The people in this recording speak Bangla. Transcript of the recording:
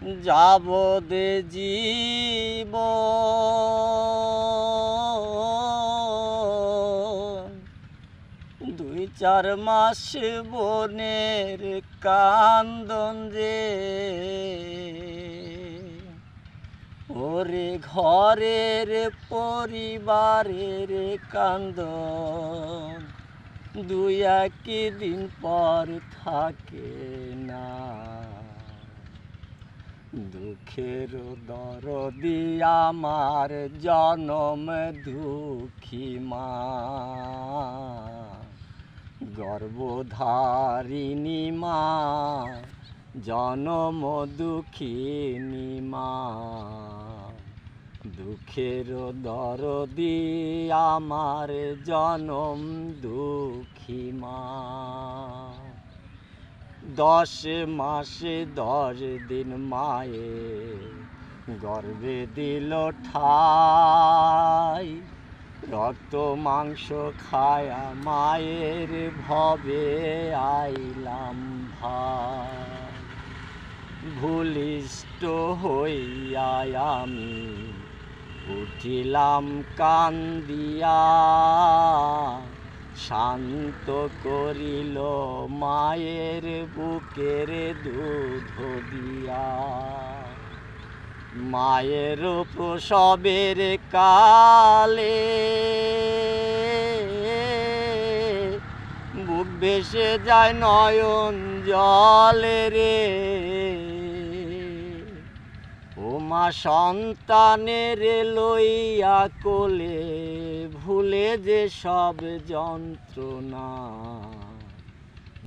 যাব দে জীব দুই চার মাস বনের কান্দন যে ওরে ঘরের পরিবারের কান্দন দুই একদিন পর থাকে না দুঃখের দরদি আমার জনম দুঃখী মা গর্ভধারিণী মা জনম দুঃখিনী মা দুঃখের দরদি আমার জনম দুঃখী মা 10 মাসে 10 দিন মায়ে গর্ভে দিল ঠাই রক্ত মাংস খায়া মায়ের ভবে আইলাম ভাই ভূলিষ্ঠ হইয়া আমি উঠিলাম কান্দিয়া শান্ত করিল মায়ের বুকের দুধ দিয়া মায়ের প্রসবের কালে বুক ভেসে যায় নয়ন জলে রে ও মা সন্তানের লইয়া কোলে ভুলে যে সব যন্ত্রণা